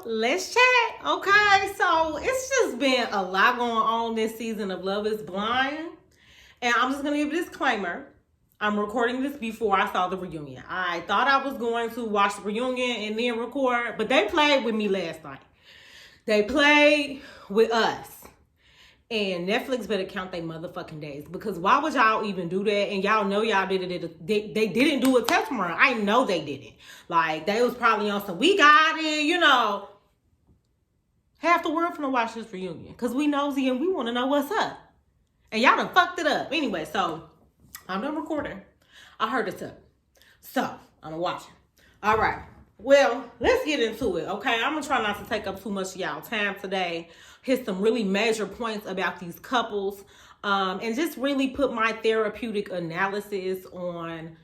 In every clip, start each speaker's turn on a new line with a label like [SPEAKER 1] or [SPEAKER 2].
[SPEAKER 1] let's chat. Okay, so it's just been a lot going on this season of Love is Blind. And I'm just going to give a disclaimer. I'm recording this before I saw the reunion. I thought I was going to watch the reunion and then record, but they played with me last night. They played with us. And Netflix better count their motherfucking days. Because why would y'all even do that? And y'all know y'all did it. They didn't do a test run. I know they didn't. Like, they was probably on some, we got it, you know. Half the world finna watch this reunion. Because we nosy and we want to know what's up. And y'all done fucked it up. Anyway, so I'm done recording. I heard it's up. So, I'm watching. All right. Well, let's get into it, okay? I'm going to try not to take up too much of y'all time today. Hit some really major points about these couples. And just really put my therapeutic analysis on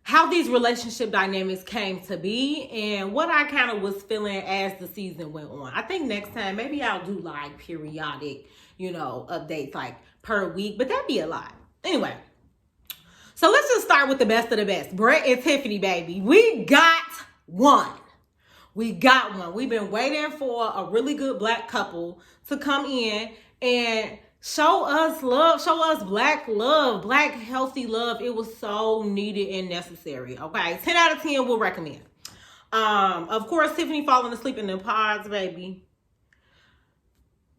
[SPEAKER 1] how these relationship dynamics came to be and what I kind of was feeling as the season went on. I think next time, maybe I'll do like periodic, updates like per week. But that'd be a lot. Anyway. So let's just start with the best of the best. Brett and Tiffany, baby. We got one. We got one. We've been waiting for a really good black couple to come in and show us love, show us black love, black healthy love. It was so needed and necessary. Okay, 10 out of 10 will recommend. Of course, Tiffany falling asleep in the pods, baby.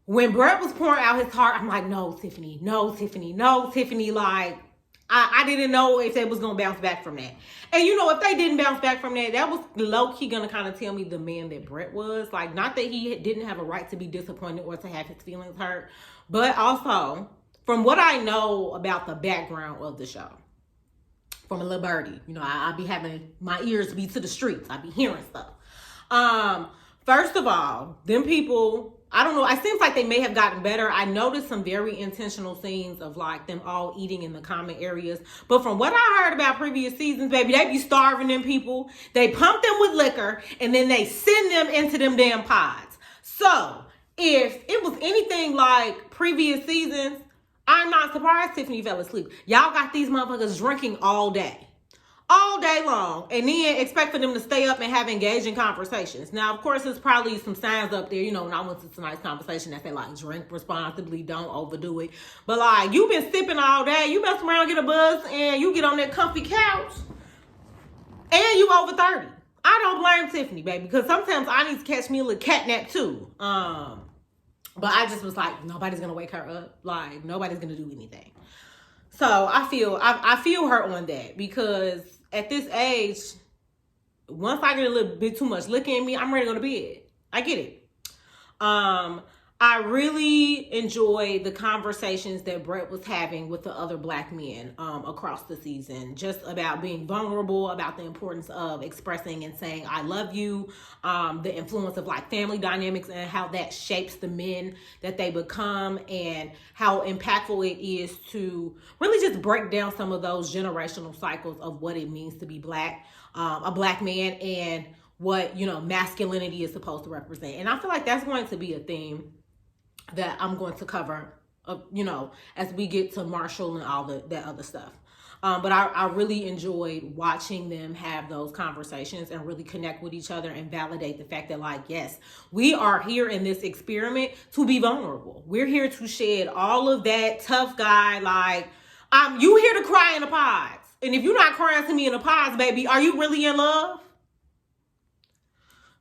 [SPEAKER 1] When Brett was pouring out his heart, I'm like, no, Tiffany, no, Tiffany, no, Tiffany. Like, I didn't know if they was going to bounce back from that. And, if they didn't bounce back from that, that was low-key going to kind of tell me the man that Brett was. Like, not that he didn't have a right to be disappointed or to have his feelings hurt. But also, from what I know about the background of the show, from a little birdie, I be having my ears be to the streets. I be hearing stuff. First of all, them people... I don't know. It seems like they may have gotten better. I noticed some very intentional scenes of like them all eating in the common areas. But from what I heard about previous seasons, baby, they be starving them people. They pump them with liquor and then they send them into them damn pods. So if it was anything like previous seasons, I'm not surprised Tiffany fell asleep. Y'all got these motherfuckers drinking all day long, and then expect for them to stay up and have engaging conversations. Now, of course, there's probably some signs up there, when I went to tonight's conversation that say, like, drink responsibly, don't overdo it. But, like, you've been sipping all day, you mess around, get a buzz, and you get on that comfy couch, and you over 30. I don't blame Tiffany, baby, because sometimes I need to catch me a little cat nap, too. But I just was like, nobody's going to wake her up. Like, nobody's going to do anything. So I feel her on that, because at this age, once I get a little bit too much liquor in me, I'm ready to go to bed. I get it. I really enjoyed the conversations that Brett was having with the other black men across the season, just about being vulnerable, about the importance of expressing and saying, I love you, the influence of like family dynamics and how that shapes the men that they become, and how impactful it is to really just break down some of those generational cycles of what it means to be black, a black man, and what, masculinity is supposed to represent. And I feel like that's going to be a theme that I'm going to cover, as we get to Marshall and all that other stuff. But I really enjoyed watching them have those conversations and really connect with each other and validate the fact that, like, yes, we are here in this experiment to be vulnerable. We're here to shed all of that tough guy, like, you here to cry in the pods. And if you're not crying to me in the pods, baby, are you really in love?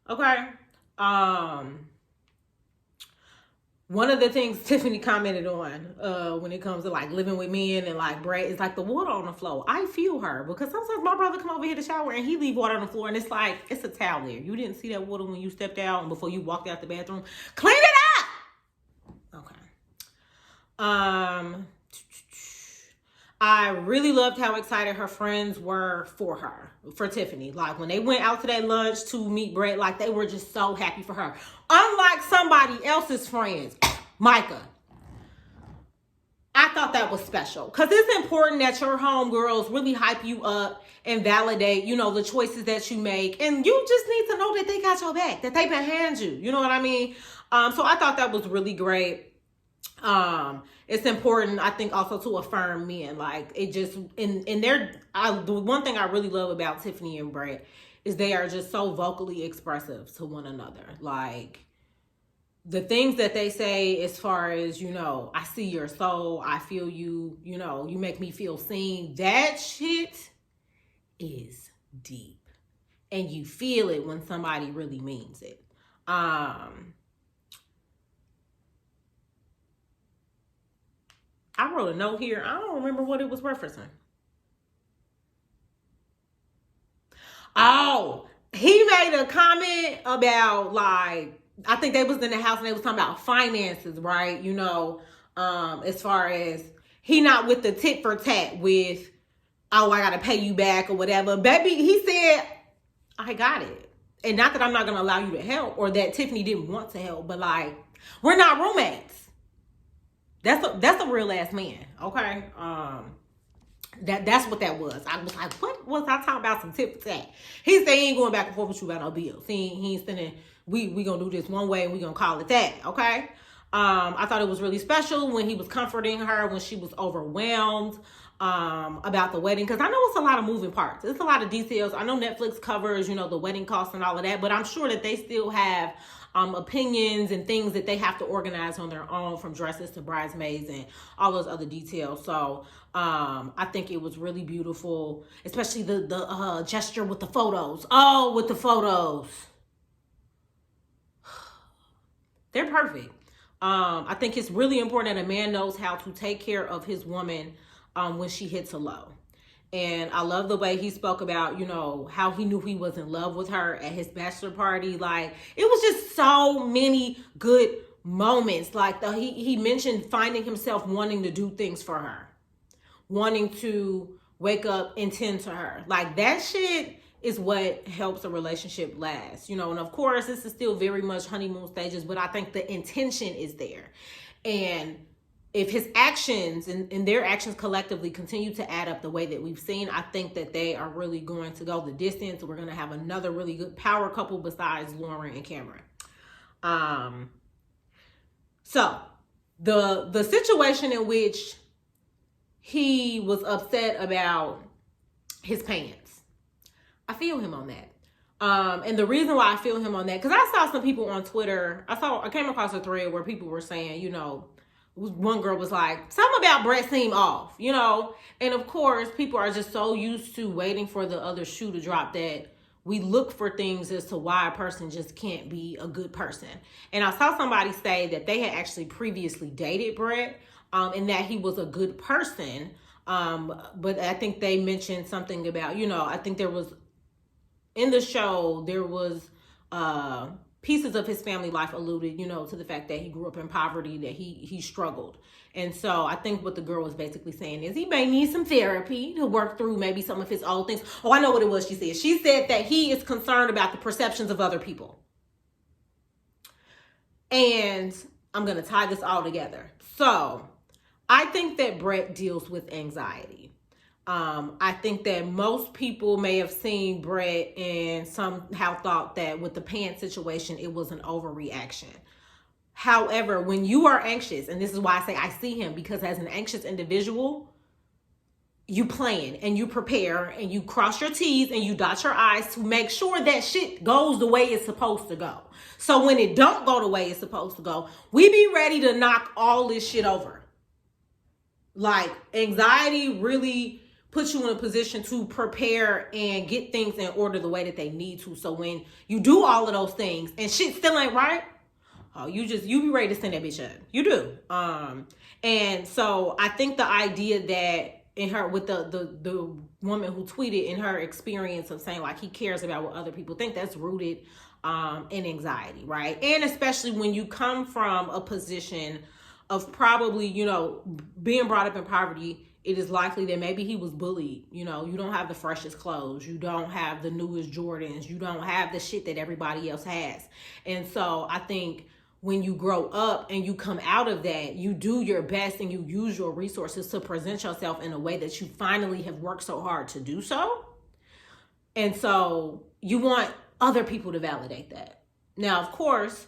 [SPEAKER 1] Okay. One of the things Tiffany commented on when it comes to like living with men and like Brett is like the water on the floor. I feel her, because sometimes my brother come over here to shower and he leave water on the floor and it's like, it's a towel there. You didn't see that water when you stepped out and before you walked out the bathroom. Clean it up! Okay. I really loved how excited her friends were for Tiffany. Like, when they went out to that lunch to meet Brett, like, they were just so happy for her. Unlike somebody else's friends, Micah. I thought that was special, because it's important that your homegirls really hype you up and validate, the choices that you make. And you just need to know that they got your back, that they behind you. You know what I mean? So I thought that was really great. It's important, I think, also to affirm men. Like, it just, the one thing I really love about Tiffany and Brett is they are just so vocally expressive to one another. Like, the things that they say as far as, I see your soul, I feel you, you make me feel seen. That shit is deep. And you feel it when somebody really means it. I wrote a note here. I don't remember what it was referencing. Oh, he made a comment about, like, I think they was in the house and they was talking about finances, right? As far as he not with the tit for tat with, oh, I gotta pay you back or whatever. Baby, he said, I got it. And not that I'm not gonna allow you to help or that Tiffany didn't want to help, but like, we're not roommates. That's a real ass man, okay? That's what that was. I was like, what was I talking about? Some tit for tat. He said he ain't going back and forth with you about no bills. He ain't sending, we gonna do this one way and we gonna call it that, okay? I thought it was really special when he was comforting her when she was overwhelmed about the wedding, because I know it's a lot of moving parts. It's a lot of details. I know Netflix covers, the wedding costs and all of that, but I'm sure that they still have opinions and things that they have to organize on their own, from dresses to bridesmaids and all those other details. So I think it was really beautiful, especially the gesture with the photos. Oh, with the photos. They're perfect. I think it's really important that a man knows how to take care of his woman when she hits a low. And I love the way he spoke about, how he knew he was in love with her at his bachelor party. Like, it was just so many good moments. Like, he mentioned finding himself wanting to do things for her, wanting to wake up and tend to her. Like, that shit is what helps a relationship last, and of course, this is still very much honeymoon stages, but I think the intention is there. And if his actions and their actions collectively continue to add up the way that we've seen, I think that they are really going to go the distance. We're going to have another really good power couple besides Lauren and Cameron. So the situation in which he was upset about his pants, I feel him on that. And the reason why I feel him on that, because I saw some people on Twitter, I came across a thread where people were saying, one girl was like, something about Brett seemed off, and of course, people are just so used to waiting for the other shoe to drop that we look for things as to why a person just can't be a good person. And I saw somebody say that they had actually previously dated Brett, and that he was a good person. But I think they mentioned something about, I think there was, in the show, there was pieces of his family life alluded, to the fact that he grew up in poverty, that he struggled. And so I think what the girl was basically saying is he may need some therapy to work through maybe some of his old things. Oh, I know what it was she said. She said that he is concerned about the perceptions of other people. And I'm going to tie this all together. So I think that Brett deals with anxiety. I think that most people may have seen Brett and somehow thought that with the pants situation, it was an overreaction. However, when you are anxious, and this is why I say I see him, because as an anxious individual, you plan and you prepare and you cross your T's and you dot your I's to make sure that shit goes the way it's supposed to go. So when it don't go the way it's supposed to go, we be ready to knock all this shit over. Like, anxiety really puts you in a position to prepare and get things in order the way that they need to. So when you do all of those things and shit still ain't right, you be ready to send that bitch up. You do. And so I think the idea that in her, with the woman who tweeted, in her experience of saying like he cares about what other people think, that's rooted in anxiety, right? And especially when you come from a position of probably, being brought up in poverty, it is likely that maybe he was bullied. You don't have the freshest clothes. You don't have the newest Jordans. You don't have the shit that everybody else has. And so I think when you grow up and you come out of that, you do your best and you use your resources to present yourself in a way that you finally have worked so hard to do so. And so you want other people to validate that. Now, of course,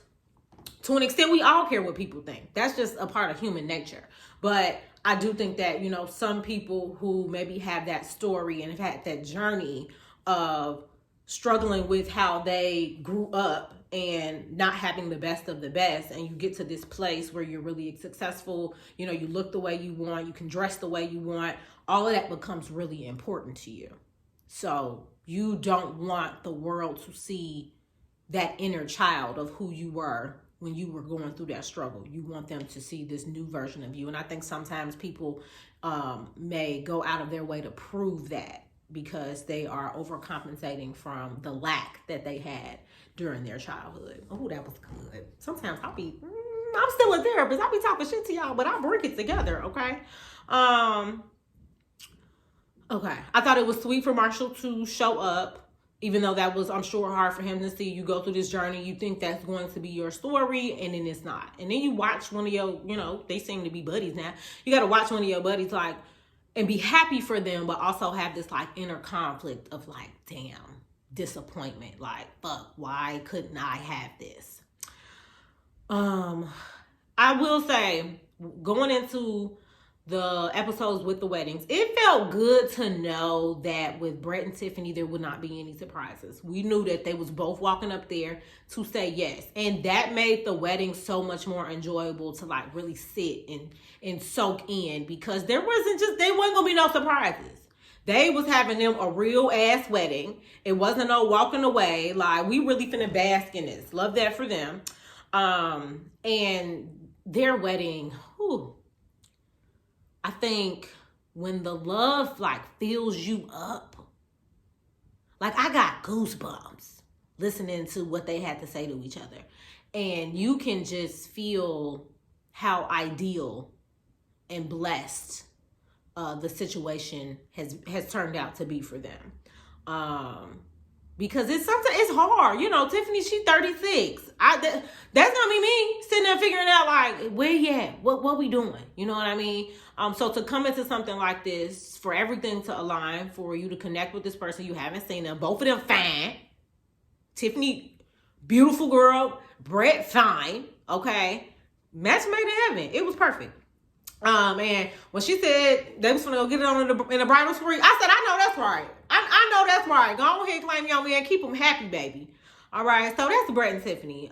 [SPEAKER 1] to an extent, we all care what people think. That's just a part of human nature. But I do think that, some people who maybe have that story and have had that journey of struggling with how they grew up and not having the best of the best, and you get to this place where you're really successful, you know, you look the way you want, you can dress the way you want, all of that becomes really important to you. So you don't want the world to see that inner child of who you were when you were going through that struggle. You want them to see this new version of you. And I think sometimes people may go out of their way to prove that, because they are overcompensating from the lack that they had during their childhood. Oh, that was good. Sometimes I'm still a therapist. I'll be talking shit to y'all, but I'll bring it together, okay? Okay. I thought it was sweet for Marshall to show up, even though that was, I'm sure, hard for him to see. You go through this journey, you think that's going to be your story, and then it's not. And then you watch one of your, you know, they seem to be buddies now. You got to watch one of your buddies, like, and be happy for them, but also have this, like, inner conflict of, like, damn, disappointment. Like, fuck, why couldn't I have this? I will say, going into the episodes with the weddings, it felt good to know that with Brett and Tiffany, there would not be any surprises. We knew that they was both walking up there to say yes. And that made the wedding so much more enjoyable to, like, really sit and soak in, because there wasn't gonna be no surprises. They was having them a real ass wedding. It wasn't no walking away. Like, we really finna bask in this. Love that for them. And their wedding, whew, I think when the love, like, fills you up, like, I got goosebumps listening to what they had to say to each other. And you can just feel how ideal and blessed the situation has turned out to be for them. Because it's hard. You know, Tiffany, she's 36. That's gonna be me sitting there figuring out, like, where you at? What we doing? You know what I mean? So to come into something like this, for everything to align, for you to connect with this person, you haven't seen them, both of them fine. Tiffany, beautiful girl. Brett, fine. Okay. Match made in heaven. It was perfect. And when she said they was gonna go get it on in the bridal suite, I said, I know that's right. I know that's right. Go ahead, claim your man, keep them happy, baby. All right, so that's Brett and Tiffany.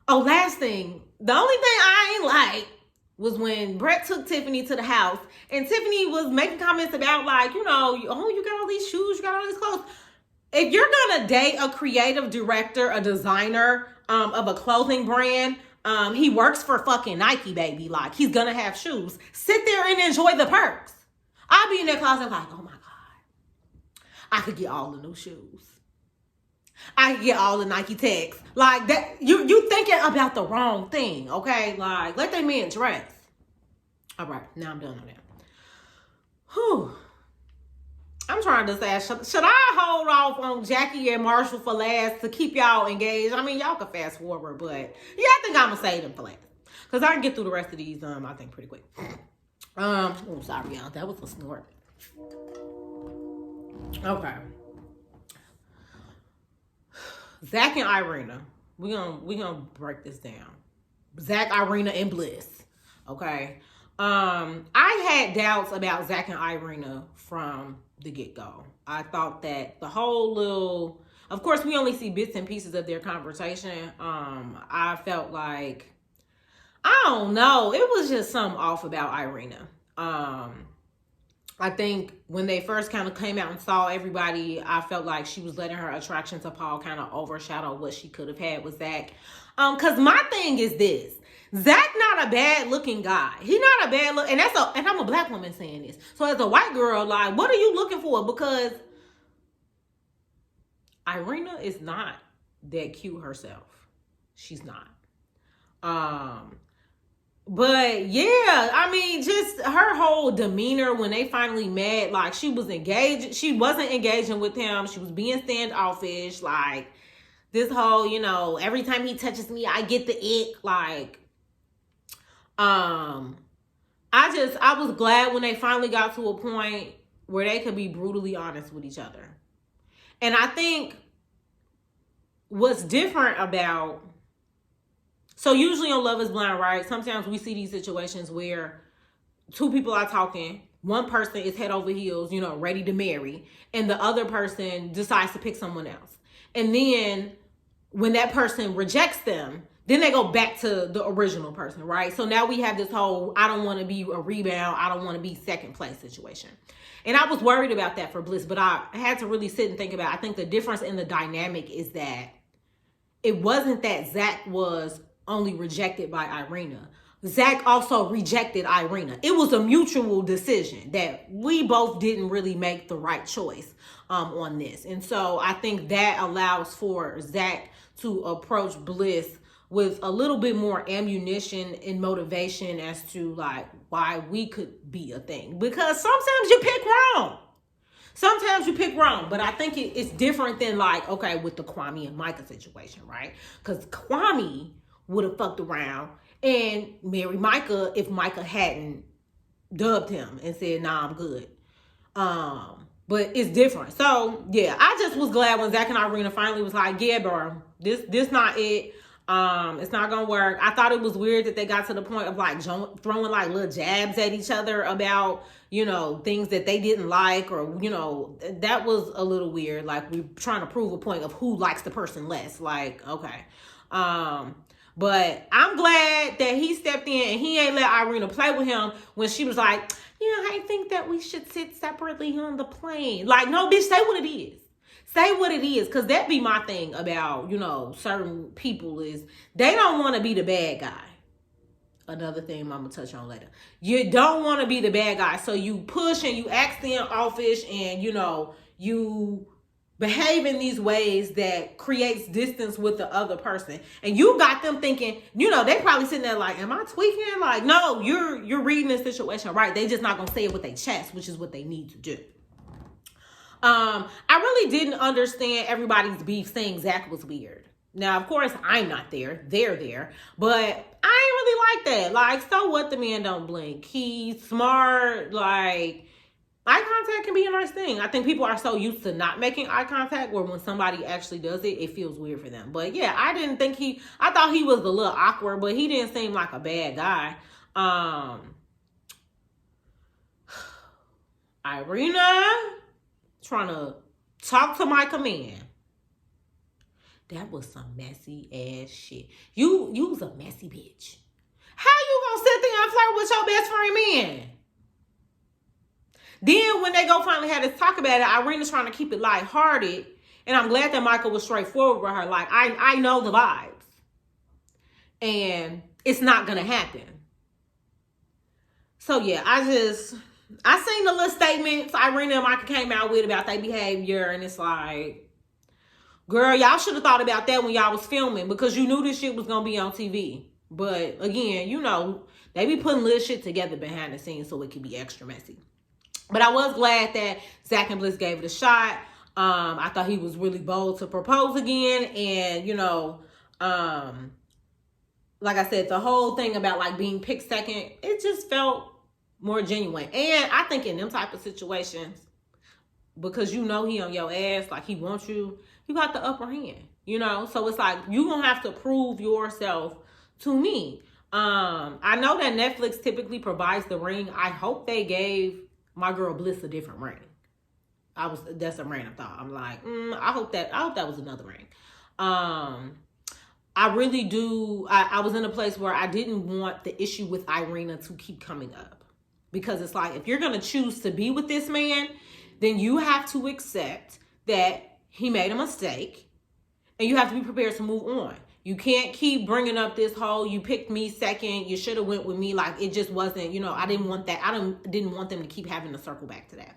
[SPEAKER 1] Last thing, the only thing I ain't like was when Brett took Tiffany to the house, and Tiffany was making comments about, like, you know, you got all these shoes, you got all these clothes. If you're gonna date a creative director, a designer of a clothing brand, he works for fucking Nike, baby. Like, he's gonna have shoes. Sit there and enjoy the perks. I'll be in that closet like, oh my God, I could get all the new shoes. I could get all the Nike techs. Like, that, you thinking about the wrong thing, okay? Like, let that man dress. All right, now I'm done on that. Whew. I'm trying to say, should I hold off on Jackie and Marshall for last to keep y'all engaged? I mean, y'all can fast forward, but yeah, I think I'm gonna save them for last, because I can get through the rest of these, I think, pretty quick. Oh, sorry, y'all. That was a snort. Okay. Zach and Irina. We gonna break this down. Zach, Irina, and Bliss. Okay. I had doubts about Zach and Irina from the get-go. I thought that the whole little, of course, we only see bits and pieces of their conversation. I felt like, I don't know, it was just something off about Irina. I think when they first kind of came out and saw everybody, I felt like she was letting her attraction to Paul kind of overshadow what she could have had with Zach. Because my thing is this. Zach not a bad looking guy. He not a bad look, and I'm a black woman saying this. So as a white girl, like, what are you looking for? Because Irina is not that cute herself. She's not. But yeah, I mean, just her whole demeanor when they finally met, like, she was engaged. She wasn't engaging with him. She was being standoffish. Like, this whole, you know, every time he touches me, I get the ick. Like, I was glad when they finally got to a point where they could be brutally honest with each other. And I think what's different about, so usually on Love is Blind, right? Sometimes we see these situations where two people are talking one person is head over heels, you know, ready to marry, and the other person decides to pick someone else. And then when that person rejects them, then they go back to the original person, right? So now we have this whole, I don't want to be a rebound, I don't want to be second place situation. And I was worried about that for Bliss, but I had to really sit and think about it. I think the difference in the dynamic is that it wasn't that Zach was only rejected by Irina. Zach also rejected Irina. It was a mutual decision that we both didn't really make the right choice on this. And so I think that allows for Zach to approach Bliss with a little bit more ammunition and motivation as to like why we could be a thing. Because sometimes you pick wrong. Sometimes you pick wrong, but I think it's different than like, okay, with the Kwame and Micah situation, right? Because Kwame would have fucked around and married Micah if Micah hadn't dubbed him and said, nah, I'm good. But it's different. So yeah, I just was glad when Zach and Irina finally was like, yeah, bro, this not it. It's not gonna work. I thought it was weird that they got to the point of like throwing like little jabs at each other about, you know, things that they didn't like, or, you know, that was a little weird. Like we're trying to prove a point of who likes the person less. Like, okay. But I'm glad that he stepped in and he ain't let Irina play with him when she was like, yeah, I think that we should sit separately on the plane. Like, no, bitch, say what it is. Say what it is, because that be my thing about, you know, certain people is they don't want to be the bad guy. Another thing I'm going to touch on later. You don't want to be the bad guy. So you push and you act standoffish and, you know, you behave in these ways that creates distance with the other person. And you got them thinking, you know, they probably sitting there like, am I tweaking? Like, no, you're reading the situation right. They just not going to say it with their chest, which is what they need to do. I really didn't understand everybody's beef saying Zach was weird. Now, of course, I'm not there. They're there. But I ain't really like that. Like, so what, the man don't blink? He's smart. Like, eye contact can be a nice thing. I think people are so used to not making eye contact where when somebody actually does it, it feels weird for them. But yeah, I thought he was a little awkward, but he didn't seem like a bad guy. Irina trying to talk to my command. That was some messy ass shit. You was a messy bitch. How you gonna sit there and flirt with your best friend man? Then when they go finally have this talk about it, Irina's trying to keep it lighthearted. And I'm glad that Michael was straightforward with her. Like, I know the vibes. And it's not gonna happen. So yeah, I seen the little statements Irina and Micah came out with about their behavior, and it's like, girl, y'all should have thought about that when y'all was filming, because you knew this shit was gonna be on TV. But again, you know, they be putting little shit together behind the scenes so it can be extra messy. But I was glad that Zach and Bliss gave it a shot. I thought he was really bold to propose again, and you know, like I said, the whole thing about like being picked second, it just felt more genuine. And I think in them type of situations, because you know he on your ass, like he wants you, you got the upper hand, you know? So it's like, you gonna have to prove yourself to me. I know that Netflix typically provides the ring. I hope they gave my girl Bliss a different ring. That's a random thought. I'm like, I hope that was another ring. I really do. I was in a place where I didn't want the issue with Irina to keep coming up. Because it's like, if you're going to choose to be with this man, then you have to accept that he made a mistake. And you have to be prepared to move on. You can't keep bringing up this whole, you picked me second, you should have went with me. Like, it just wasn't, you know, I didn't want that. I didn't want them to keep having to circle back to that.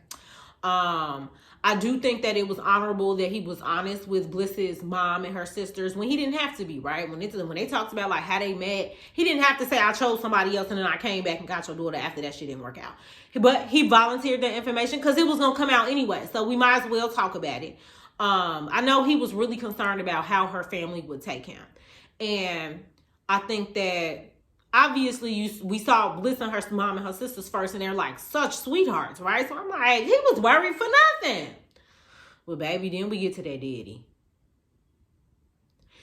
[SPEAKER 1] I do think that it was honorable that he was honest with Bliss's mom and her sisters when he didn't have to be, right? When they talked about like how they met, he didn't have to say, I chose somebody else and then I came back and got your daughter after that shit didn't work out. But he volunteered that information because it was going to come out anyway. So we might as well talk about it. I know he was really concerned about how her family would take him. And I think that obviously we saw Bliss and her mom and her sisters first, and they're like such sweethearts, right? So I'm like, he was worried for nothing. Well, baby, then we get to that daddy.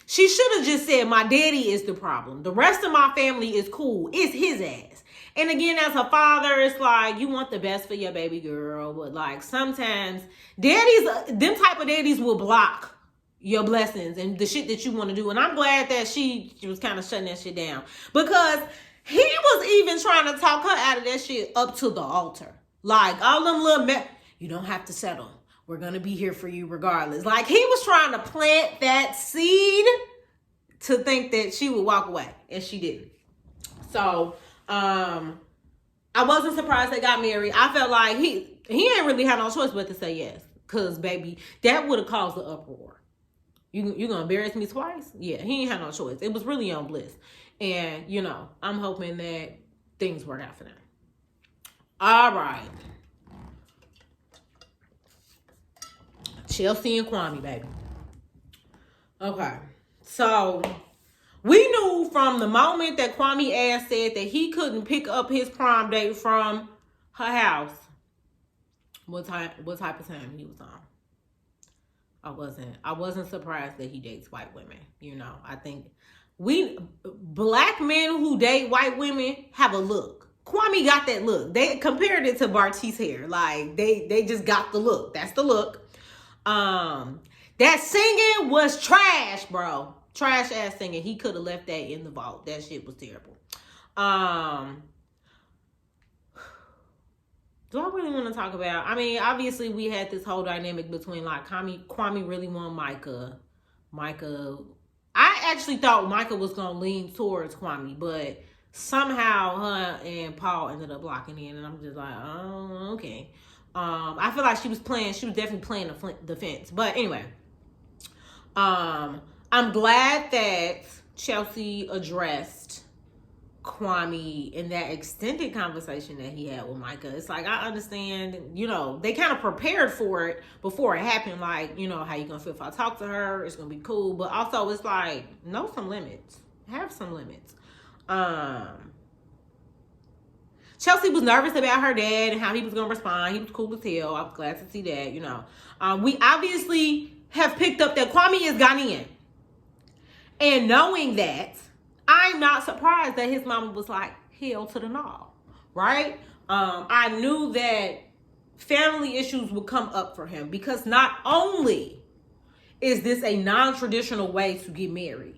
[SPEAKER 1] She should have just said, my daddy is the problem. The rest of my family is cool. It's his ass. And again, as a father, it's like, you want the best for your baby girl, but like sometimes them type of daddies will block your blessings and the shit that you want to do. And I'm glad that she was kind of shutting that shit down, because he was even trying to talk her out of that shit up to the altar. Like, all them little you don't have to settle. We're going to be here for you regardless. Like, he was trying to plant that seed to think that she would walk away, and she didn't. So, I wasn't surprised they got married. I felt like he ain't really had no choice but to say yes. Because, baby, that would have caused the uproar. You going to embarrass me twice? Yeah, he ain't had no choice. It was really on Bliss. And, I'm hoping that things work out for them. All right. Chelsea and Kwame, baby. Okay. So, we knew from the moment that Kwame ass said that he couldn't pick up his prom date from her house, what type of time he was on. I wasn't surprised that he dates white women. I think black men who date white women have a look. Kwame got that look. They compared it to Barti's hair. Like, they just got the look. That's the look. That singing was trash, bro. Trash ass singing. He could have left that in the vault. That shit was terrible. Do I really want to talk about? I mean, obviously we had this whole dynamic between like Kwame really wanted Micah. I actually thought Micah was gonna lean towards Kwame, but somehow her and Paul ended up locking in, and I'm just like, oh, okay. I feel like she was definitely playing the fence. But anyway, I'm glad that Chelsea addressed Kwame in that extended conversation that he had with Micah. It's like, I understand, they kind of prepared for it before it happened. Like, how you gonna feel if I talk to her? It's gonna be cool. But also it's like, know some limits. Have some limits. Chelsea was nervous about her dad and how he was going to respond. He was cool as hell. I was glad to see that, We obviously have picked up that Kwame is Ghanaian. And knowing that, I'm not surprised that his mama was like, hell to the no, right? I knew that family issues would come up for him, because not only is this a non-traditional way to get married,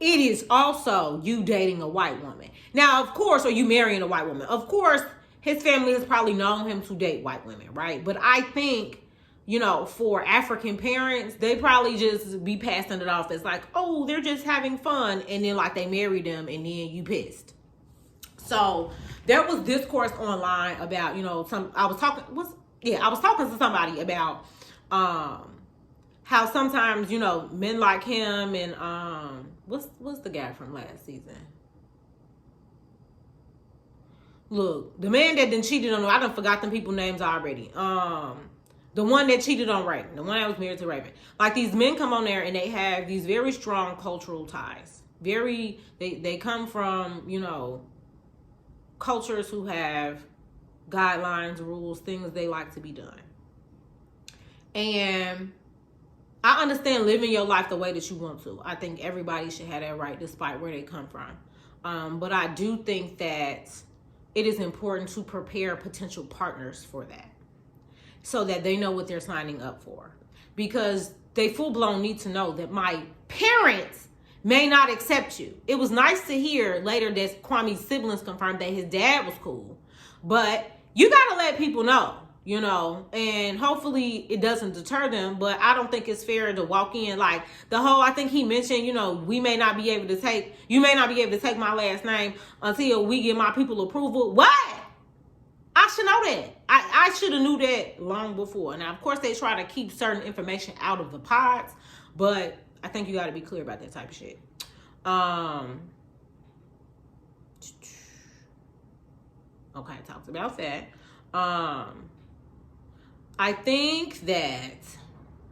[SPEAKER 1] it is also you dating a white woman. Now, of course, or you marrying a white woman. Of course, his family has probably known him to date white women, right? But I think, for African parents, they probably just be passing it off as like, oh, they're just having fun. And then like they married them and then you pissed. So there was discourse online about, I was talking to somebody about how sometimes, men like him and what's the guy from last season? Look, the man that done cheated on, I done forgot them people names already. The one that cheated on Raven, the one that was married to Raven. Like, these men come on there and they have these very strong cultural ties. They come from, cultures who have guidelines, rules, things they like to be done. And I understand living your life the way that you want to. I think everybody should have that right despite where they come from. But I do think that it is important to prepare potential partners for that, so that they know what they're signing up for. Because they full-blown need to know that my parents may not accept you. It was nice to hear later that Kwame's siblings confirmed that his dad was cool. But you got to let people know, and hopefully it doesn't deter them. But I don't think it's fair to walk in like I think he mentioned, you may not be able to take my last name until we get my people approval. What? I should know that. I should have knew that long before. Now, of course, they try to keep certain information out of the pods, but I think you got to be clear about that type of shit. Okay, I talked about that. I think that,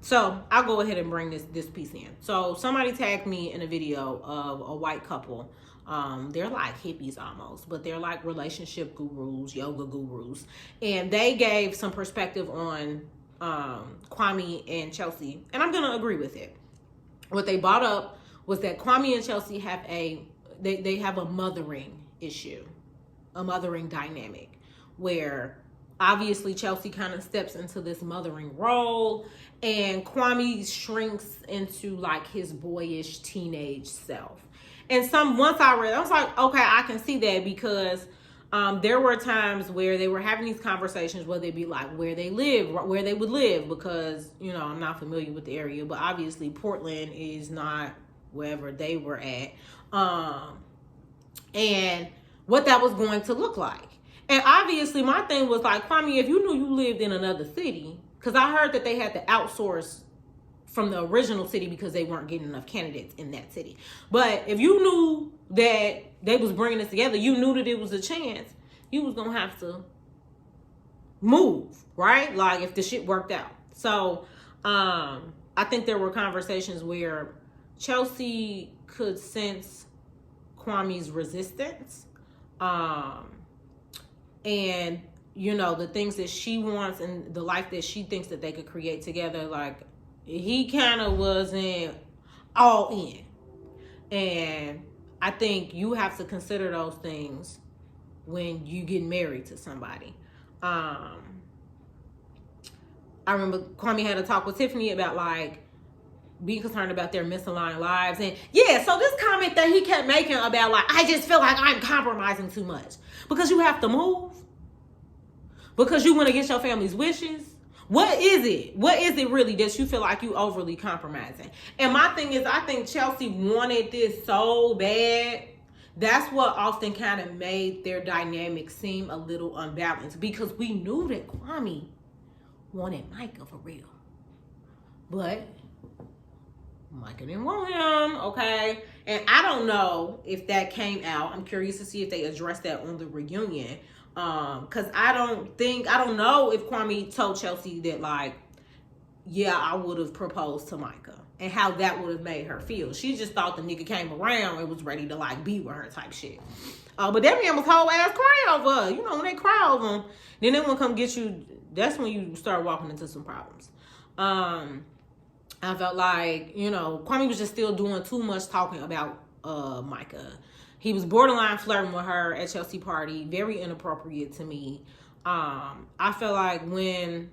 [SPEAKER 1] so I'll go ahead and bring this piece in. So somebody tagged me in a video of a white couple. They're like hippies almost, but they're like relationship gurus, yoga gurus. And they gave some perspective on Kwame and Chelsea. And I'm going to agree with it. What they brought up was that Kwame and Chelsea have they have a mothering issue. a mothering dynamic where obviously Chelsea kind of steps into this mothering role and Kwame shrinks into like his boyish teenage self. And once I read, I was like, okay, I can see that, because there were times where they were having these conversations where they'd be like where they would live, because, you know, I'm not familiar with the area, but obviously Portland is not wherever they were at. And what that was going to look like. And obviously my thing was like, Kwame, if you knew you lived in another city, because I heard that they had to outsource from the original city because they weren't getting enough candidates in that city. But if you knew that they was bringing this together, you knew that it was a chance, you was going to have to move, right? Like if the shit worked out. So I think there were conversations where Chelsea could sense Kwame's resistance. And, you know, the things that she wants and the life that she thinks that they could create together, like, he kind of wasn't all in. And I think you have to consider those things when you get married to somebody. I remember Kwame had a talk with Tiffany about, like, being concerned about their misaligned lives. And yeah, so this comment that he kept making about, like, I just feel like I'm compromising too much. Because you have to move? Because you want to get your family's wishes? What is it? What is it really that you feel like you overly compromising? And my thing is, I think Chelsea wanted this so bad. That's what often kind of made their dynamic seem a little unbalanced. Because we knew that Kwame wanted Micah for real. But Micah didn't want him, okay? And I don't know if that came out. I'm curious to see if they addressed that on the reunion. Because I don't know if Kwame told Chelsea that, like, yeah, I would have proposed to Micah. And how that would have made her feel. She just thought the nigga came around and was ready to, like, be with her type shit. But that man was whole ass crying over her. You know, when they cry over them, then they want to come get you. That's when you start walking into some problems. I felt like, you know, Kwame was just still doing too much talking about Micah. He was borderline flirting with her at Chelsea party. Very inappropriate to me. I felt like when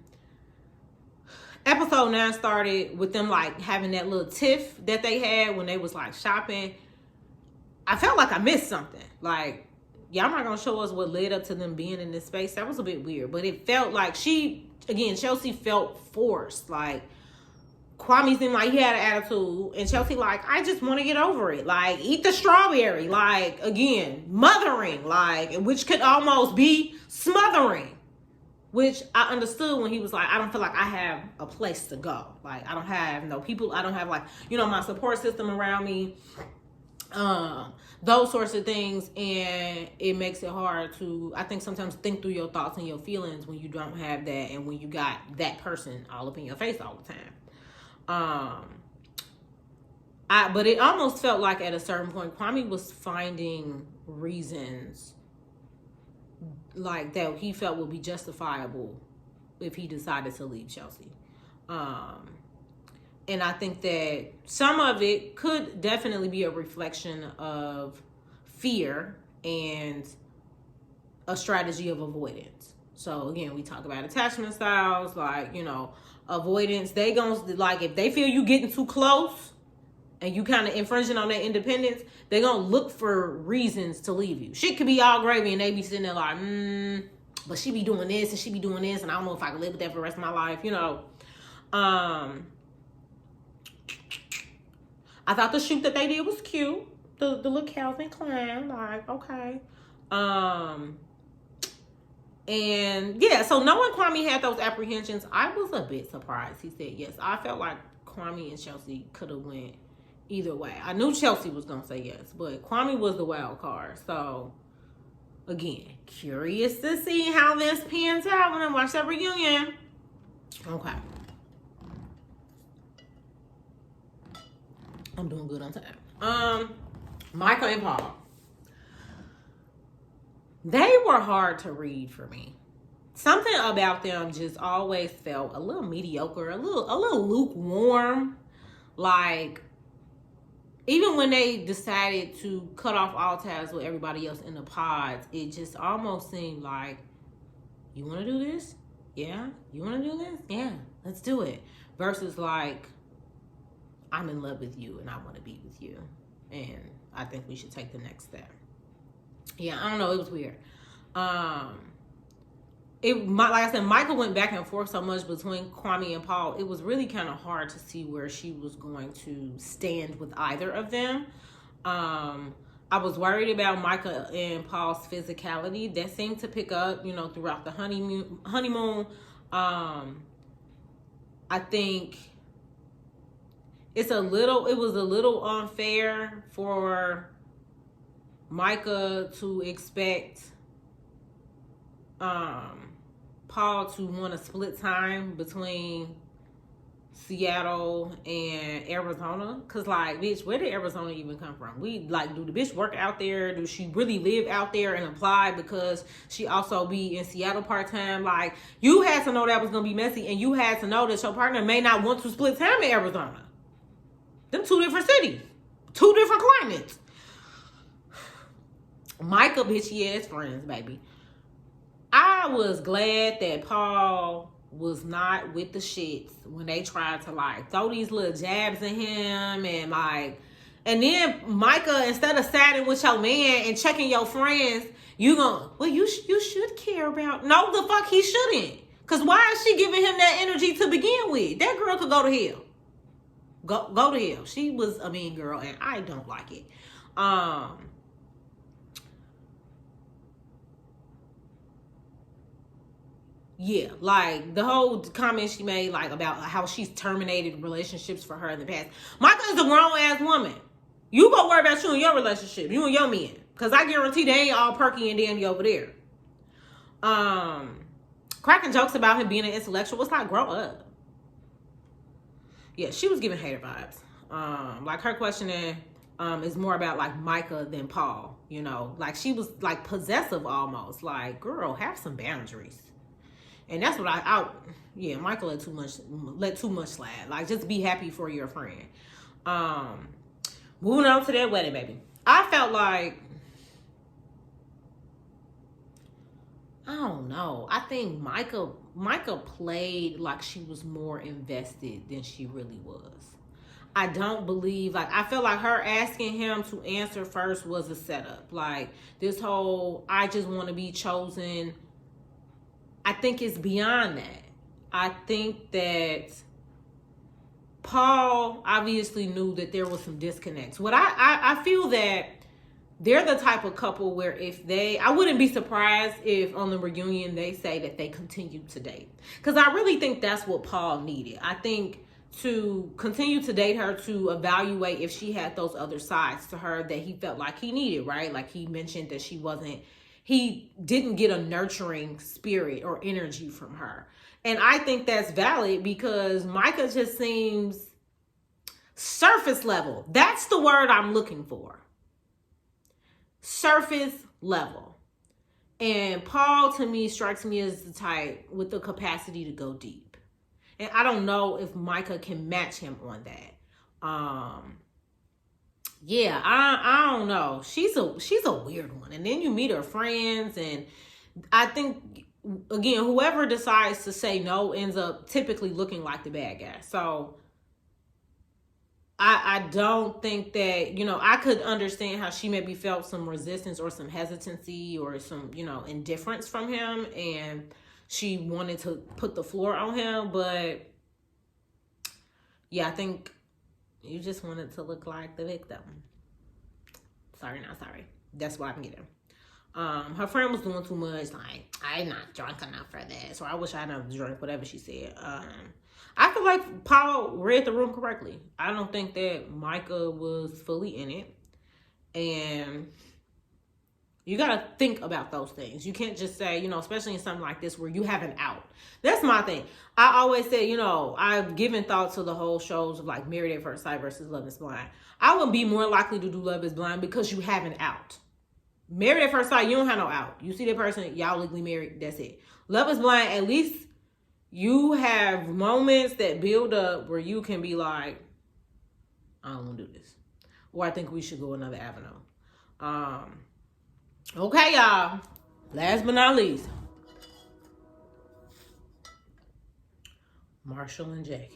[SPEAKER 1] episode 9 started with them, like, having that little tiff that they had when they was, like, shopping, I felt like I missed something. Like, y'all not going to show us what led up to them being in this space. That was a bit weird. But it felt like Chelsea felt forced. Like, Kwame seemed like he had an attitude, and Chelsea like, I just want to get over it. Like, eat the strawberry. Like, again, mothering, like, which could almost be smothering, which I understood when he was like, I don't feel like I have a place to go. Like, I don't have no people. I don't have, like, you know, my support system around me. Those sorts of things, and it makes it hard to, I think, sometimes think through your thoughts and your feelings when you don't have that, and when you got that person all up in your face all the time. But it almost felt like at a certain point Kwame was finding reasons like that he felt would be justifiable if he decided to leave Chelsea. And I think that some of it could definitely be a reflection of fear and a strategy of avoidance. So again, we talk about attachment styles, like, you know, avoidance. They gonna, like, if they feel you getting too close and you kind of infringing on their independence, they gonna look for reasons to leave you. Shit could be all gravy and they be sitting there like, but she be doing this and she be doing this, and I don't know if I can live with that for the rest of my life, you know. I thought the shoot that they did was cute. The little Calvin Klein, like, okay. And yeah, so knowing Kwame had those apprehensions, I was a bit surprised he said yes. I felt like Kwame and Chelsea could have went either way. I knew Chelsea was gonna say yes, but Kwame was the wild card. So again, curious to see how this pans out when I watch that reunion. Okay. I'm doing good on time. Micah and Paul. They were hard to read for me. Something about them just always felt a little mediocre, a little lukewarm. Like, even when they decided to cut off all tabs with everybody else in the pods, it just almost seemed like, you want to do this? Yeah. You want to do this? Yeah. Let's do it. Versus like, I'm in love with you and I want to be with you. And I think we should take the next step. Yeah, I don't know. It was weird. Like I said, Michael went back and forth so much between Kwame and Paul. It was really kind of hard to see where she was going to stand with either of them. I was worried about Micah and Paul's physicality. That seemed to pick up, throughout the honeymoon. I think it was a little unfair for Micah to expect Paul to want to split time between Seattle and Arizona. Cause like, bitch, where did Arizona even come from? Do the bitch work out there? Do she really live out there and apply because she also be in Seattle part-time? Like, you had to know that was gonna be messy, and you had to know that your partner may not want to split time in Arizona. Them 2 different cities, 2 different climates. Micah bitchy ass friends, baby. I was glad that Paul was not with the shits when they tried to like throw these little jabs at him and then Micah, instead of siding with your man and checking your friends, you should care about. No, the fuck he shouldn't. Cause why is she giving him that energy to begin with? That girl could go to hell. Go to hell. She was a mean girl and I don't like it. Yeah, like the whole comment she made, like about how she's terminated relationships for her in the past. Micah is a grown ass woman. You go worry about you and your relationship, you and your men, because I guarantee they ain't all perky and dandy over there. Cracking jokes about him being an intellectual. It's like, grow up. Yeah, she was giving hater vibes. Like her questioning is more about like Micah than Paul. Like she was like possessive almost. Like, girl, have some boundaries. And that's what Michael let too much slide. Like, just be happy for your friend. Moving on to that wedding, baby. I felt like, I don't know. I think Micah played like she was more invested than she really was. I don't believe, I felt like her asking him to answer first was a setup. Like, this whole, I just want to be chosen, I think it's beyond that. I think that Paul obviously knew that there was some disconnects. I feel that they're the type of couple where I wouldn't be surprised if on the reunion they say that they continue to date. Because I really think that's what Paul needed. I think to continue to date her, to evaluate if she had those other sides to her that he felt like he needed, right? Like he mentioned that he didn't get a nurturing spirit or energy from her. And I think that's valid because Micah just seems surface level. That's the word I'm looking for. Surface level. And Paul, to me, strikes me as the type with the capacity to go deep. And I don't know if Micah can match him on that. Yeah, I don't know. She's a weird one. And then you meet her friends, and I think, again, whoever decides to say no ends up typically looking like the bad guy. So I don't think that, I could understand how she maybe felt some resistance or some hesitancy or some, indifference from him, and she wanted to put the floor on him. But yeah, I think you just wanted to look like the victim. Sorry, not sorry. That's what I'm getting. Her friend was doing too much. Like, I'm not drunk enough for this. Or I wish I had drank, whatever she said. I feel like Paul read the room correctly. I don't think that Micah was fully in it. And you got to think about those things. You can't just say, especially in something like this where you have an out. That's my thing. I always say, I've given thought to the whole shows of like Married at First Sight versus Love is Blind. I would be more likely to do Love is Blind because you have an out. Married at First Sight, you don't have no out. You see that person, y'all legally married, that's it. Love is Blind, at least you have moments that build up where you can be like, I don't want to do this. or I think we should go another avenue. Okay, y'all. Last but not least, Marshall and Jackie.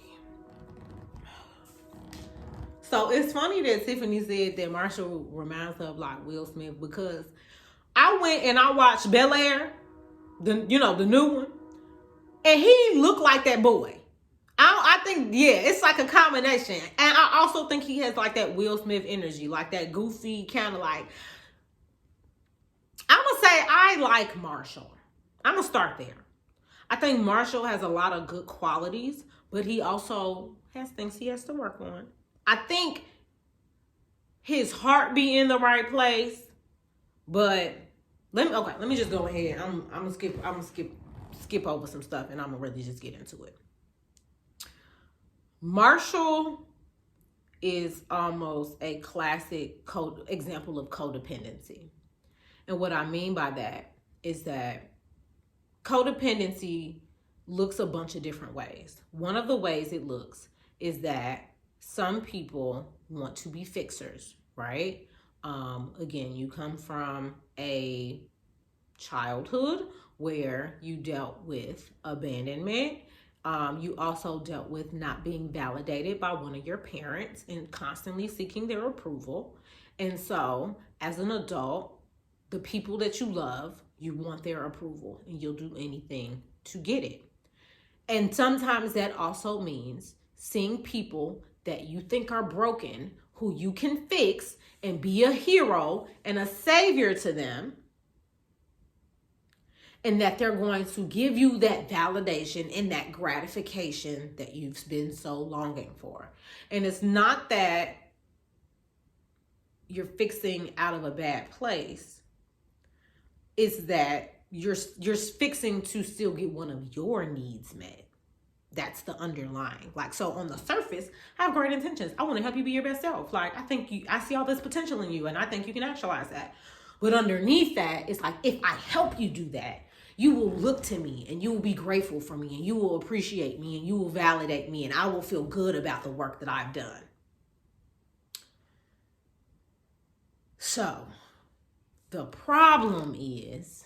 [SPEAKER 1] So it's funny that Tiffany said that Marshall reminds her of like Will Smith, because I went and I watched Bel Air, the new one, and he looked like that boy. I think, yeah, it's like a combination. And I also think he has like that Will Smith energy, like that goofy kind of like, I'm going to say I like Marshall. I'm going to start there. I think Marshall has a lot of good qualities, but he also has things he has to work on. I think his heart be in the right place, but let me just go ahead. I'm gonna skip over some stuff, and I'm gonna really just get into it. Marshall is almost a classic example of codependency. And what I mean by that is that codependency looks a bunch of different ways. One of the ways it looks is that some people want to be fixers, right? Again, you come from a childhood where you dealt with abandonment. You also dealt with not being validated by one of your parents and constantly seeking their approval. And so, as an adult, the people that you love, you want their approval, and you'll do anything to get it. And sometimes that also means seeing people that you think are broken, who you can fix and be a hero and a savior to them, and that they're going to give you that validation and that gratification that you've been so longing for. And it's not that you're fixing out of a bad place. It's that you're fixing to still get one of your needs met. That's the underlying. Like, so on the surface, I have great intentions. I want to help you be your best self. Like, I see all this potential in you, and I think you can actualize that. But underneath that, it's like, if I help you do that, you will look to me and you will be grateful for me and you will appreciate me and you will validate me and I will feel good about the work that I've done. So the problem is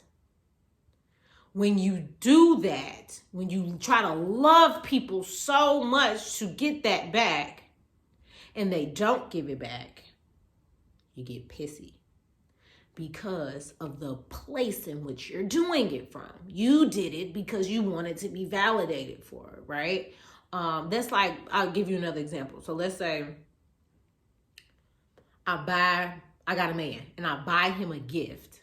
[SPEAKER 1] when you do that, when you try to love people so much to get that back and they don't give it back, you get pissy. Because of the place in which you're doing it from. You did it because you wanted to be validated for it, right? That's like, I'll give you another example. So let's say I got a man and I buy him a gift.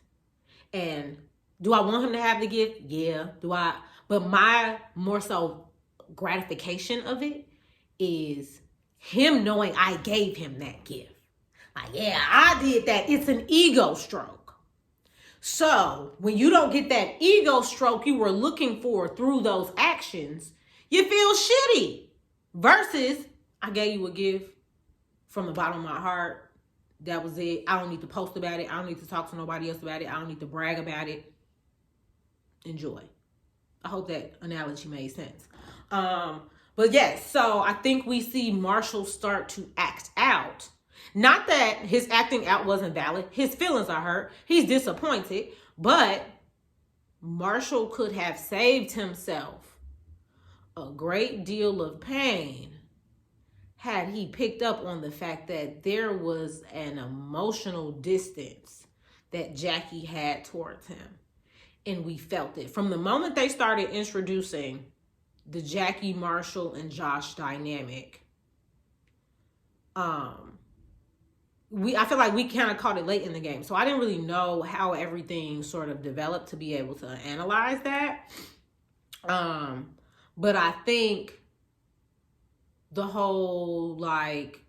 [SPEAKER 1] And do I want him to have the gift? Yeah. But my more so gratification of it is him knowing I gave him that gift. Like, yeah, I did that. It's an ego stroke. So when you don't get that ego stroke you were looking for through those actions, you feel shitty. Versus, I gave you a gift from the bottom of my heart. That was it. I don't need to post about it. I don't need to talk to nobody else about it. I don't need to brag about it. Enjoy. I hope that analogy made sense. But yes, so I think we see Marshall start to act out. Not that his acting out wasn't valid. His feelings are hurt. He's disappointed. But Marshall could have saved himself a great deal of pain had he picked up on the fact that there was an emotional distance that Jackie had towards him. And we felt it. From the moment they started introducing the Jackie, Marshall, and Josh dynamic, I feel like we kind of caught it late in the game. So I didn't really know how everything sort of developed to be able to analyze that. But I think the whole like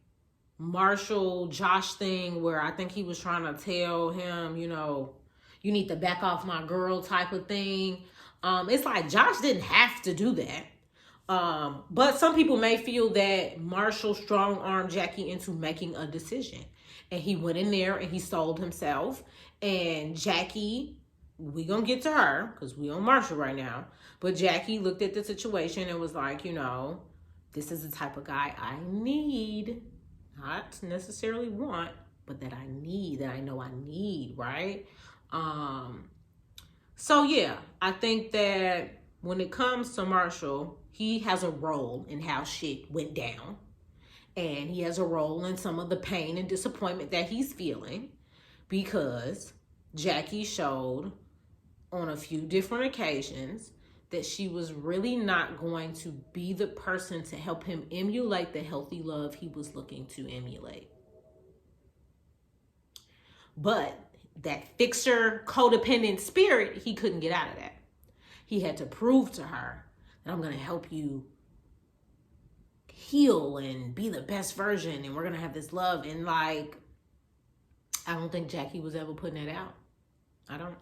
[SPEAKER 1] Marshall Josh thing where I think he was trying to tell him, you need to back off my girl type of thing. It's like Josh didn't have to do that. But some people may feel that Marshall strong-armed Jackie into making a decision. And he went in there and he sold himself. And Jackie, we gonna get to her because we on Marshall right now. But Jackie looked at the situation and was like, this is the type of guy I need. Not necessarily want, but that I need, that I know I need, right? So yeah, I think that when it comes to Marshall, he has a role in how shit went down. And he has a role in some of the pain and disappointment that he's feeling because Jackie showed on a few different occasions that she was really not going to be the person to help him emulate the healthy love he was looking to emulate. But that fixer, codependent spirit, he couldn't get out of that. He had to prove to her that I'm going to help you heal and be the best version, and we're going to have this love. And like, I don't think Jackie was ever putting that out. I don't.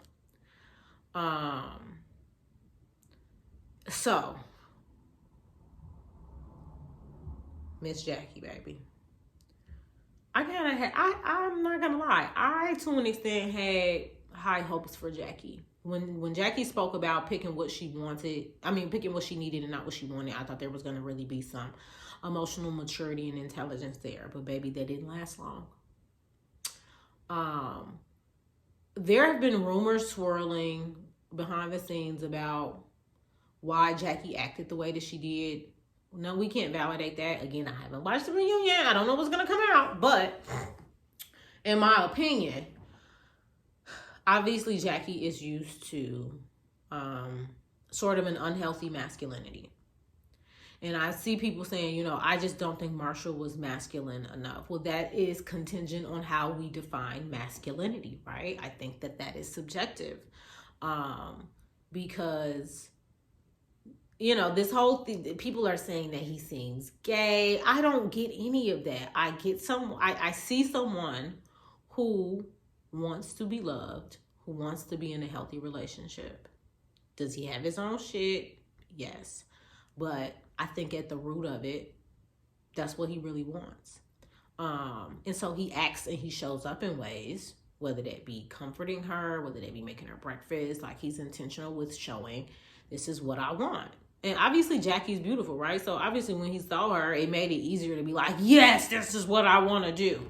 [SPEAKER 1] So, Miss Jackie, baby. I'm not gonna lie. I, to an extent, had high hopes for Jackie. When Jackie spoke about picking what she picking what she needed and not what she wanted, I thought there was gonna really be some emotional maturity and intelligence there. But baby, that didn't last long. There have been rumors swirling behind the scenes about why Jackie acted the way that she did. No, we can't validate that. Again, I haven't watched the reunion. I don't know what's going to come out. But in my opinion, obviously Jackie is used to sort of an unhealthy masculinity. And I see people saying, I just don't think Marshall was masculine enough. Well, that is contingent on how we define masculinity, right? I think that is subjective. Because this whole thing, people are saying that he seems gay. I don't get any of that. I see someone who wants to be loved, who wants to be in a healthy relationship. Does he have his own shit? Yes. But I think at the root of it, that's what he really wants. And so he acts and he shows up in ways, whether that be comforting her, whether that be making her breakfast, like he's intentional with showing, this is what I want. And obviously Jackie's beautiful, right? So obviously when he saw her, it made it easier to be like, yes, this is what I want to do.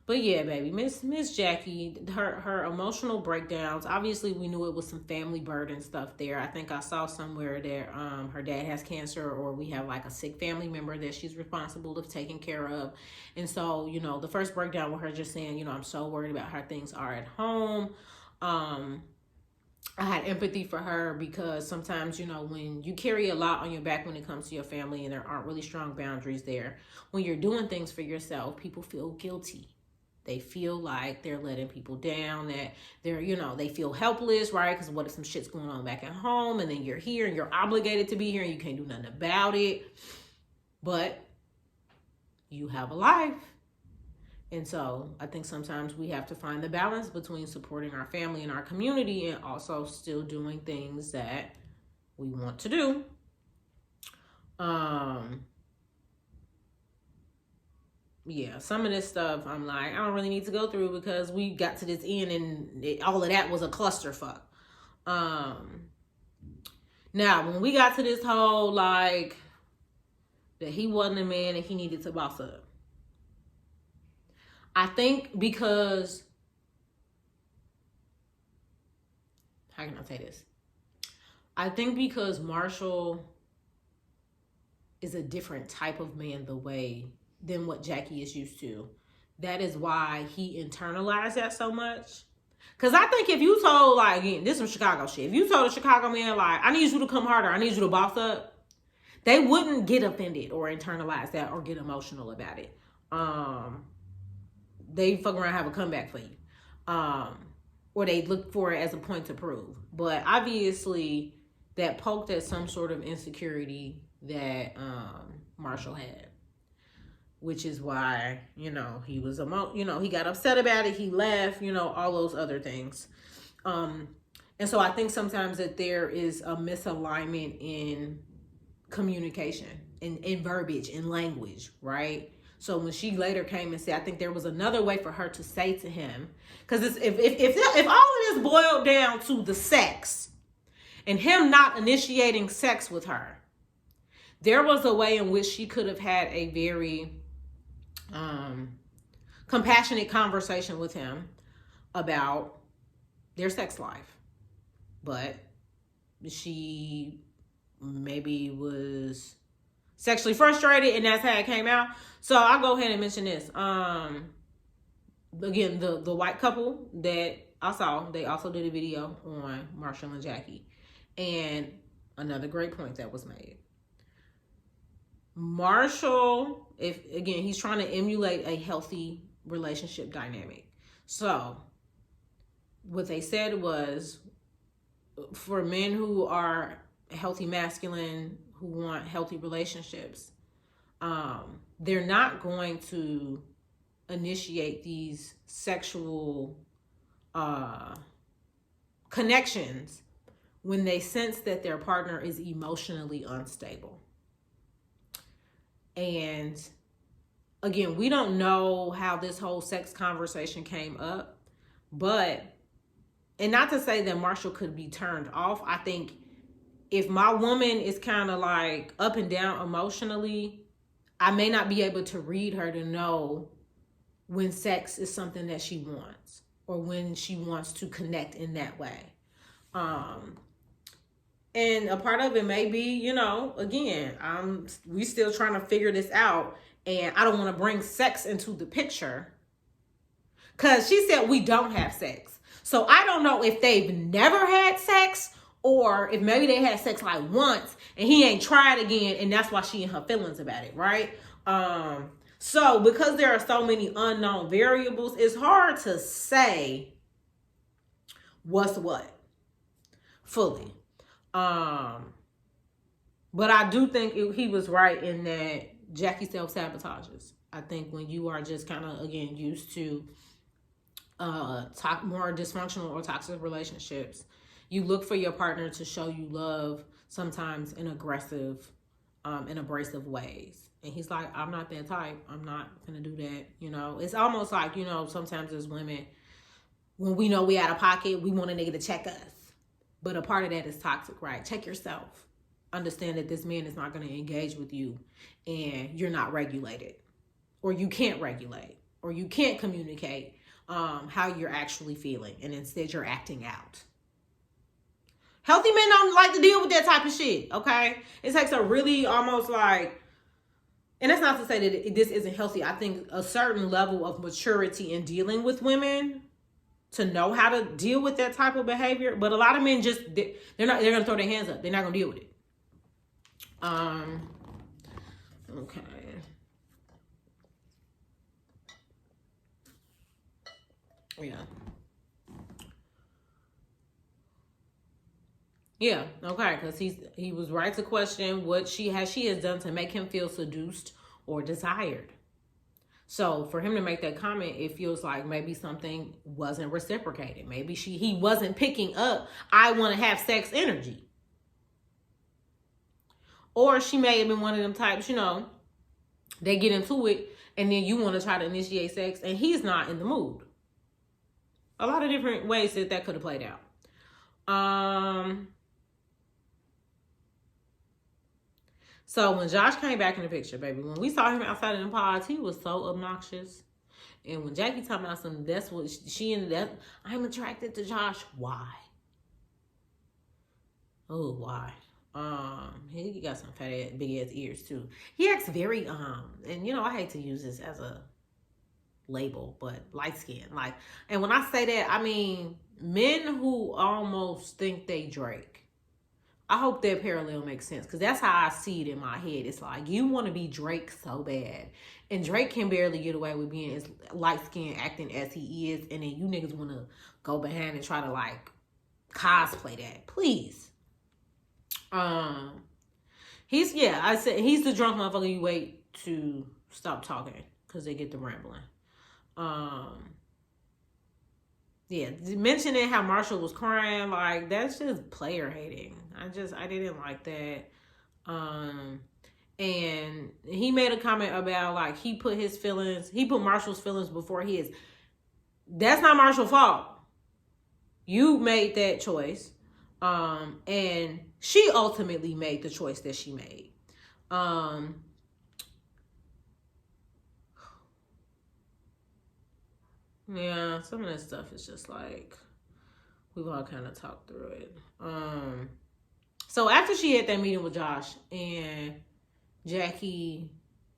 [SPEAKER 1] But yeah, baby, Miss Jackie, her emotional breakdowns, obviously we knew it was some family burden stuff there. I think I saw somewhere that her dad has cancer, or we have like a sick family member that she's responsible of taking care of. And so, the first breakdown with her just saying, I'm so worried about how things are at home. I had empathy for her because sometimes, when you carry a lot on your back when it comes to your family and there aren't really strong boundaries there, when you're doing things for yourself, people feel guilty. They feel like they're letting people down, that they're, they feel helpless, right? Because what if some shit's going on back at home and then you're here and you're obligated to be here and you can't do nothing about it. But you have a life. And so I think sometimes we have to find the balance between supporting our family and our community and also still doing things that we want to do. Yeah, some of this stuff I'm like, I don't really need to go through because we got to this end and all of that was a clusterfuck. Now, when we got to this whole like that he wasn't a man and he needed to boss up, I think because, how can I say this? I think because Marshall is a different type of man than what Jackie is used to. That is why he internalized that so much. Because I think if you told, like, again, this is some Chicago shit. If you told a Chicago man, like, I need you to come harder, I need you to boss up, they wouldn't get offended or internalize that or get emotional about it. They fuck around and have a comeback for you. Or they look for it as a point to prove. But obviously, that poked at some sort of insecurity that Marshall had. Which is why, he was, he got upset about it. He left, all those other things. And so I think sometimes that there is a misalignment in communication, in verbiage, in language, right? So when she later came and said, I think there was another way for her to say to him, because if all of this boiled down to the sex and him not initiating sex with her, there was a way in which she could have had a very compassionate conversation with him about their sex life. But she maybe was sexually frustrated, and that's how it came out. So I'll go ahead and mention this. Again, the white couple that I saw, they also did a video on Marshall and Jackie. And another great point that was made. Marshall, he's trying to emulate a healthy relationship dynamic. So what they said was, for men who are healthy masculine, who want healthy relationships, they're not going to initiate these sexual connections when they sense that their partner is emotionally unstable. And again, we don't know how this whole sex conversation came up, and not to say that Marshall could be turned off. I think if my woman is kind of like up and down emotionally, I may not be able to read her to know when sex is something that she wants or when she wants to connect in that way. And a part of it may be, again, we still trying to figure this out, and I don't want to bring sex into the picture because she said we don't have sex. So I don't know if they've never had sex or if maybe they had sex like once and he ain't tried again, and that's why she in her feelings about it, right? So because there are so many unknown variables, it's hard to say what's what fully. But I do think he was right in that Jackie self-sabotages. I think when you are just kind of, again, used to more dysfunctional or toxic relationships, you look for your partner to show you love, sometimes in aggressive and abrasive ways. And he's like, I'm not that type. I'm not going to do that. It's almost like, sometimes as women, when we know we out of pocket, we want a nigga to check us. But a part of that is toxic, right? Check yourself. Understand that this man is not going to engage with you and you're not regulated, or you can't regulate, or you can't communicate how you're actually feeling, and instead you're acting out. Healthy men don't like to deal with that type of shit, okay? It takes a really almost like, and that's not to say that this isn't healthy. I think a certain level of maturity in dealing with women to know how to deal with that type of behavior. But a lot of men they're going to throw their hands up. They're not going to deal with it. Okay. Yeah, okay, because he was right to question what she has done to make him feel seduced or desired. So for him to make that comment, it feels like maybe something wasn't reciprocated. Maybe he wasn't picking up, I want to have sex energy. Or she may have been one of them types, they get into it and then you want to try to initiate sex and he's not in the mood. A lot of different ways that could have played out. So when Josh came back in the picture, baby, when we saw him outside in the pods, he was so obnoxious. And when Jackie talking about something, that's what she ended up, I'm attracted to Josh. Why? Oh, why? He got some fat big ass ears too. He acts very and I hate to use this as a label, but light skin. And when I say that, I mean men who almost think they Drake. I hope that parallel makes sense, because that's how I see it in my head. It's like you want to be Drake so bad, and Drake can barely get away with being as light skinned acting as he is, and then you niggas want to go behind and try to cosplay that. Please. He's the drunk motherfucker you wait to stop talking because they get to rambling. Mentioning how Marshall was crying, that's just player hating. I didn't like that. And he made a comment about he put Marshall's feelings before his. That's not Marshall's fault. You made that choice. And she ultimately made the choice that she made. Yeah, some of that stuff is just like, we've all kind of talked through it. So after she had that meeting with Josh and Jackie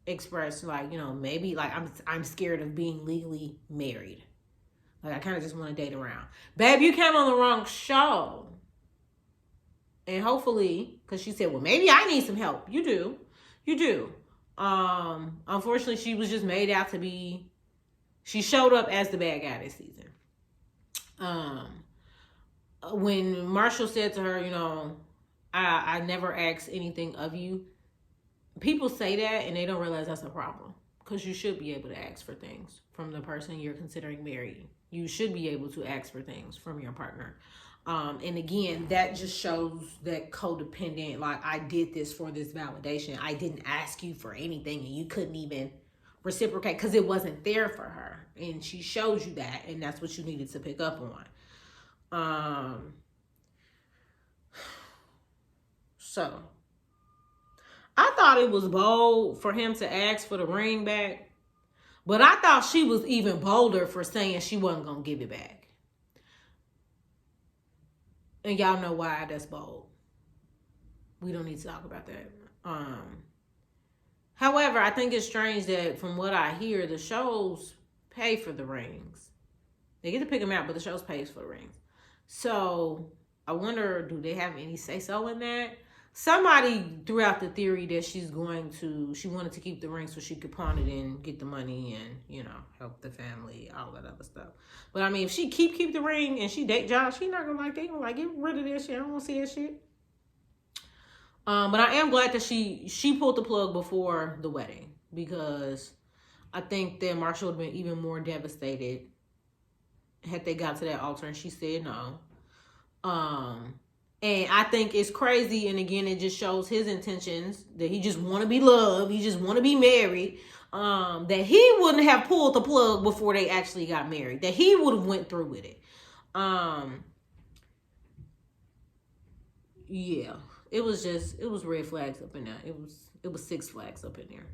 [SPEAKER 1] expressed like, maybe like I'm scared of being legally married. Like I kind of just want to date around. Babe, you came on the wrong show. And hopefully, because she said, well, maybe I need some help. You do. You do. Unfortunately, she was just made out to be, she showed up as the bad guy this season. When Marshall said to her, I never asked anything of you. People say that and they don't realize that's a problem. Because you should be able to ask for things from the person you're considering marrying. You should be able to ask for things from your partner. And again, that just shows that codependent, like I did this for this validation. I didn't ask you for anything and you couldn't even reciprocate because it wasn't there for her. And she showed you that, and that's what you needed to pick up on. So I thought it was bold for him to ask for the ring back, but I thought she was even bolder for saying she wasn't going to give it back. And y'all know why that's bold. We don't need to talk about that. However, I think it's strange that from what I hear, the shows pay for the rings. They get to pick them out, but the shows pays for the rings. So I wonder, do they have any say-so in that? Somebody threw out the theory that she wanted to keep the ring so she could pawn it and get the money and, help the family, all that other stuff. But I mean, if she keep the ring and she date Josh, she's not gonna they gonna get rid of that shit. I don't want to see that shit. But I am glad that she pulled the plug before the wedding, because I think that Marshall would have been even more devastated had they got to that altar and she said no. And I think it's crazy, and again, it just shows his intentions, that he just want to be loved, he just want to be married, that he wouldn't have pulled the plug before they actually got married, that he would have went through with it. Yeah, it was red flags up in there. It was 6 flags up in there.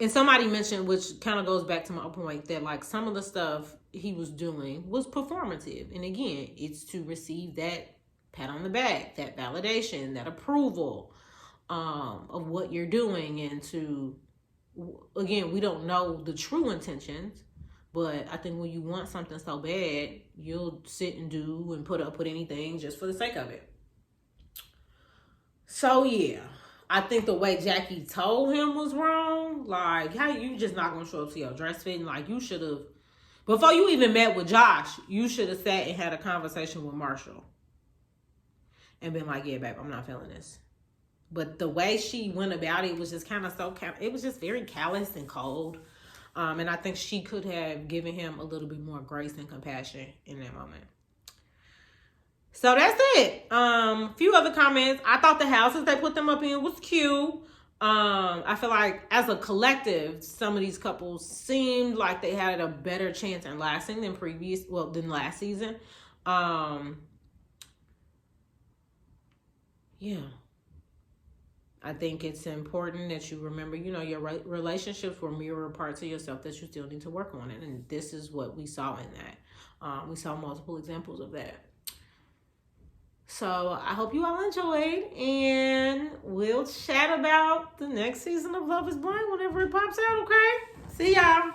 [SPEAKER 1] And somebody mentioned, which kind of goes back to my point, that like some of the stuff he was doing was performative. And again, it's to receive that pat on the back, that validation, that approval of what you're doing. And again, we don't know the true intentions, but I think when you want something so bad, you'll sit and do and put up with anything just for the sake of it. So yeah. I think the way Jackie told him was wrong. Like, how you just not going to show up to your dress fitting? Like, you should have, before you even met with Josh, you should have sat and had a conversation with Marshall. And been like, yeah, babe, I'm not feeling this. But the way she went about it was just kind of it was just very callous and cold. And I think she could have given him a little bit more grace and compassion in that moment. So that's it. Few other comments. I thought the houses they put them up in was cute. I feel like as a collective, some of these couples seemed like they had a better chance in lasting than last season. Yeah. I think it's important that you remember, your relationships were mirror parts of yourself that you still need to work on it. And this is what we saw in that. We saw multiple examples of that. So I hope you all enjoyed, and we'll chat about the next season of Love is Blind whenever it pops out, okay? See y'all.